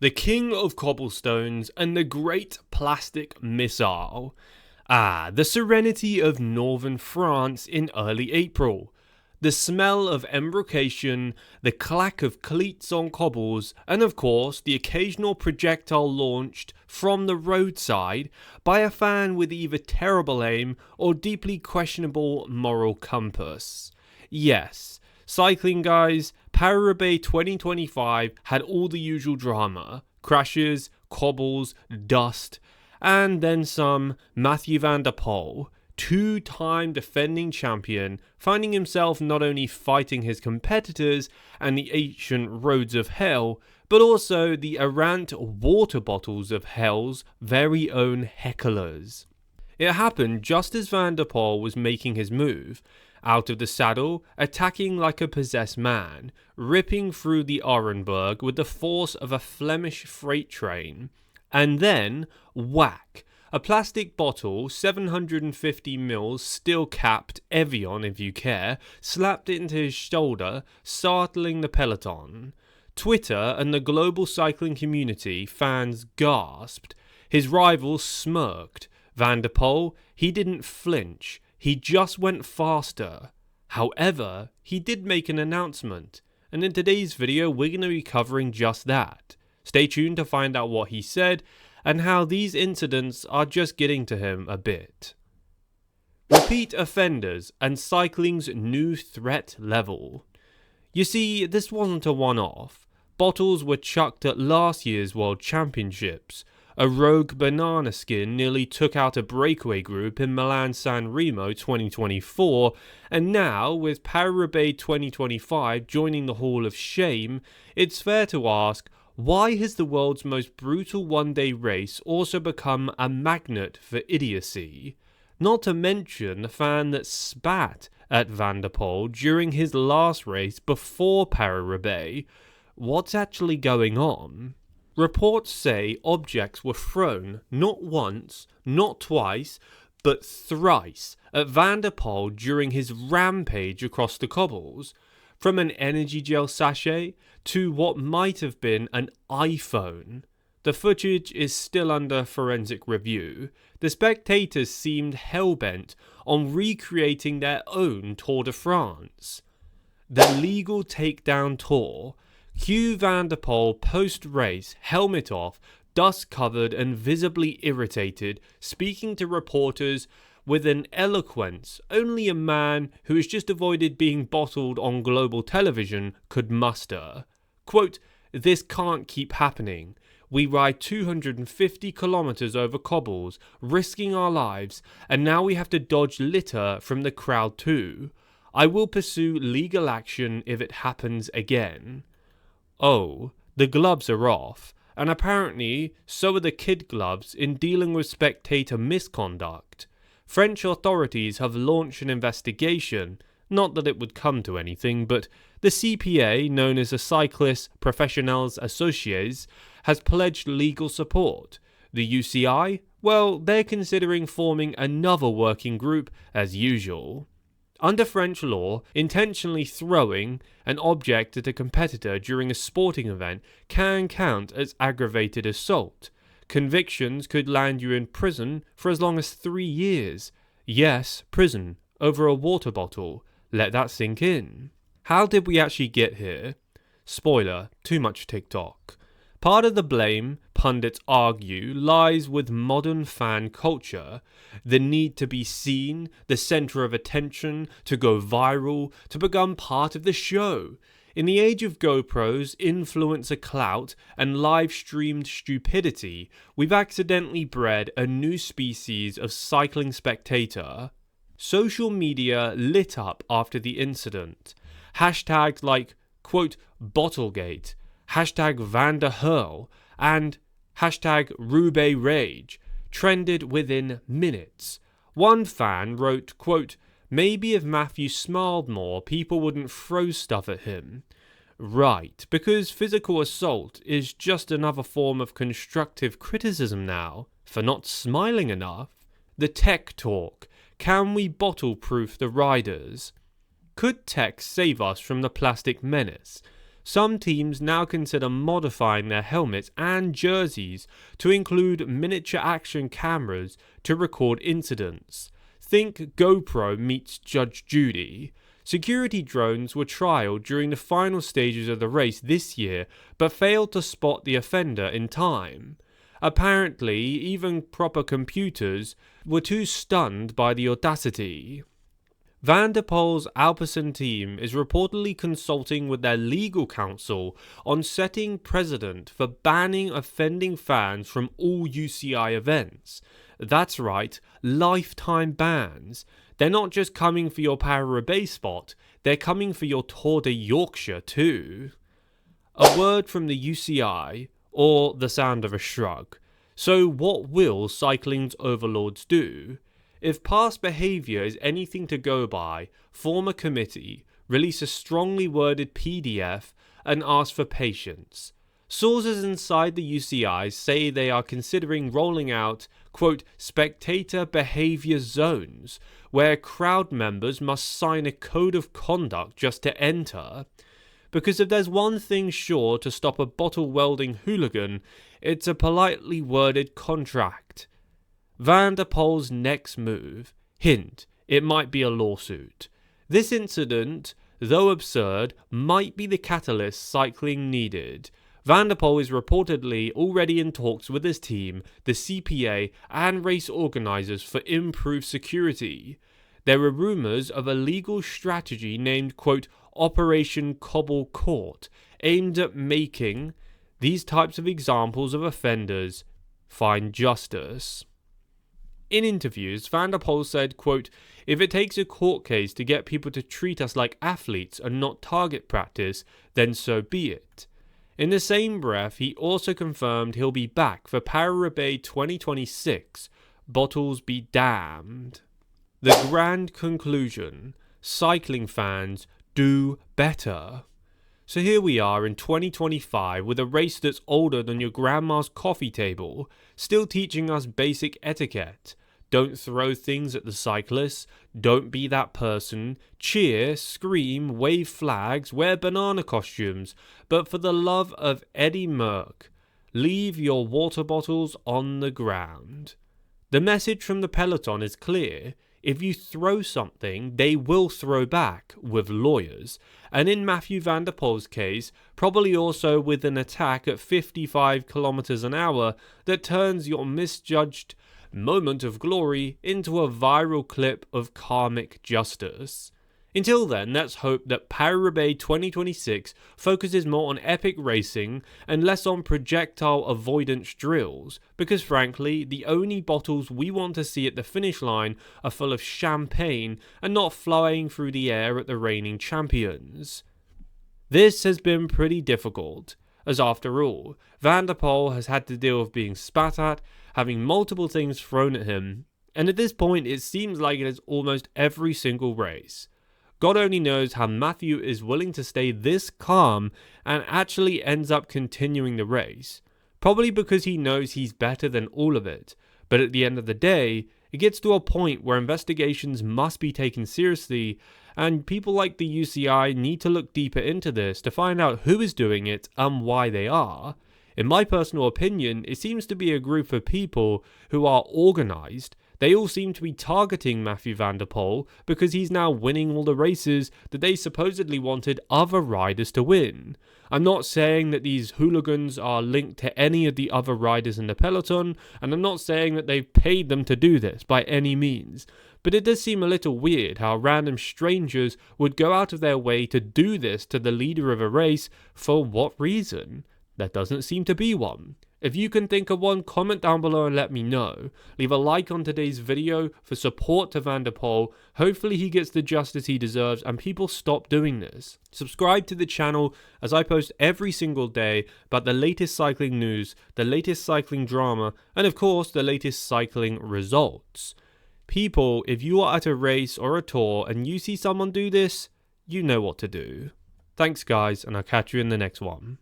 The king of cobblestones and the great plastic missile. The serenity of northern France in early April. The smell of embrocation, the clack of cleats on cobbles, and of course the occasional projectile launched from the roadside by a fan with either terrible aim or deeply questionable moral compass. Yes, cycling guys, Paris-Roubaix 2025 had all the usual drama: crashes, cobbles, dust, and then some. Mathieu van der Poel, two-time defending champion, finding himself not only fighting his competitors and the ancient roads of hell, but also the errant water bottles of hell's very own hecklers. It happened just as Van der Poel was making his move, out of the saddle, attacking like a possessed man, ripping through the Orenburg with the force of a Flemish freight train, and then, whack! A plastic bottle, 750ml, still capped, Evian if you care, slapped it into his shoulder, startling the peloton. Twitter and the global cycling community, fans gasped. His rival smirked. Van der Poel, he didn't flinch, he just went faster. However, he did make an announcement, and in today's video we're going to be covering just that. Stay tuned to find out what he said, and how these incidents are just getting to him a bit. Repeat offenders and cycling's new threat level. You see, this wasn't a one-off. Bottles were chucked at last year's World Championships. A rogue banana skin nearly took out a breakaway group in Milan-San Remo 2024, and now, with Paris-Roubaix 2025 joining the Hall of Shame, it's fair to ask, why has the world's most brutal one-day race also become a magnet for idiocy? Not to mention the fan that spat at Van der Poel during his last race before Paris-Roubaix. What's actually going on? Reports say objects were thrown not once, not twice, but thrice at Van der Poel during his rampage across the cobbles. From an energy gel sachet to what might have been an iPhone. The footage is still under forensic review. The Spectators seemed hell-bent on recreating their own Tour de France. The legal takedown tour. Hugh Van der Poel post-race, helmet off, dust covered and visibly irritated, speaking to reporters with an eloquence only a man who has just avoided being bottled on global television could muster. Quote, "This can't keep happening. We ride 250 kilometers over cobbles, risking our lives, and now we have to dodge litter from the crowd too. I will pursue legal action if it happens again." Oh, the gloves are off, and apparently so are the kid gloves in dealing with spectator misconduct. French authorities have launched an investigation, not that it would come to anything, but the CPA, known as the Cyclist Professionnels Associés, has pledged legal support. The UCI, well, they're considering forming another working group as usual. Under French law, intentionally throwing an object at a competitor during a sporting event can count as aggravated assault. Convictions could land you in prison for as long as 3 years. Yes, prison, over a water bottle. Let that sink in. How did we actually get here? Spoiler, too much TikTok. Part of the blame, pundits argue, lies with modern fan culture. The need to be seen, the centre of attention, to go viral, to become part of the show. In the age of GoPros, influencer clout, and live-streamed stupidity, we've accidentally bred a new species of cycling spectator. Social media lit up after the incident. Hashtags like, quote, Bottlegate, hashtag Van der Hurl, and hashtag Roubaix Rage trended within minutes. One fan wrote, quote, "Maybe if Mathieu smiled more, people wouldn't throw stuff at him." Right, because physical assault is just another form of constructive criticism now, for not smiling enough. The tech talk. Can we bottle-proof the riders? Could tech save us from the plastic menace? some teams now consider modifying their helmets and jerseys to include miniature action cameras to record incidents. Think GoPro meets Judge Judy. Security drones were trialled during the final stages of the race this year, but failed to spot the offender in time. Apparently, even proper computers were too stunned by the audacity. Van der Poel's Alpecin team is reportedly consulting with their legal counsel on setting precedent for banning offending fans from all UCI events. That's right, lifetime bans. They're not just coming for your Paris-Roubaix spot, they're coming for your Tour de Yorkshire too. A word from the UCI, or the sound of a shrug. So what will cycling's overlords do? If past behaviour is anything to go by, form a committee, release a strongly worded PDF, and ask for patience. Sources inside the UCI say they are considering rolling out, quote, spectator behaviour zones, where crowd members must sign a code of conduct just to enter. Because if there's one thing sure to stop a bottle-welding hooligan, it's a politely worded contract. Van der Poel's next move, hint, it might be a lawsuit. This incident, though absurd, might be the catalyst cycling needed. Van der Poel is reportedly already in talks with his team, the CPA, and race organisers for improved security. There are rumours of a legal strategy named, quote, Operation Cobble Court, aimed at making these types of examples of offenders find justice. In interviews, Van der Poel said, quote, if it takes a court case to get people to treat us like athletes and not target practice, then so be it. In the same breath, he also confirmed he'll be back for Paris-Roubaix 2026. Bottles be damned. The grand conclusion. Cycling fans, do better. So here we are in 2025 with a race that's older than your grandma's coffee table, still teaching us basic etiquette. Don't throw things at the cyclists, don't be that person, cheer, scream, wave flags, wear banana costumes, but for the love of Eddie Merckx, leave your water bottles on the ground. The message from the peloton is clear. If you throw something, they will throw back, with lawyers, and in Mathieu van der Poel's case, probably also with an attack at 55 km an hour that turns your misjudged moment of glory into a viral clip of karmic justice. Until then, let's hope that Paris-Roubaix 2026 focuses more on epic racing and less on projectile avoidance drills, because frankly, the only bottles we want to see at the finish line are full of champagne and not flying through the air at the reigning champions. This has been pretty difficult, as after all, Van der Poel has had to deal with being spat at, having multiple things thrown at him, and at this point it seems like it is almost every single race. God only knows how Mathieu is willing to stay this calm and actually ends up continuing the race. Probably because he knows he's better than all of it, but at the end of the day, it gets to a point where investigations must be taken seriously, and people like the UCI need to look deeper into this to find out who is doing it and why they are. In my personal opinion, it seems to be a group of people who are organised. They all seem to be targeting Mathieu van der Poel because he's now winning all the races that they supposedly wanted other riders to win. I'm not saying that these hooligans are linked to any of the other riders in the peloton, and I'm not saying that they've paid them to do this by any means. But it does seem a little weird how random strangers would go out of their way to do this to the leader of a race. For what reason? There doesn't seem to be one. If you can think of one, comment down below and let me know. Leave a like on today's video for support to Van der Poel. Hopefully he gets the justice he deserves and people stop doing this. Subscribe to the channel as I post every single day about the latest cycling news, the latest cycling drama, and of course the latest cycling results. People, if you are at a race or a tour and you see someone do this, you know what to do. Thanks guys, and I'll catch you in the next one.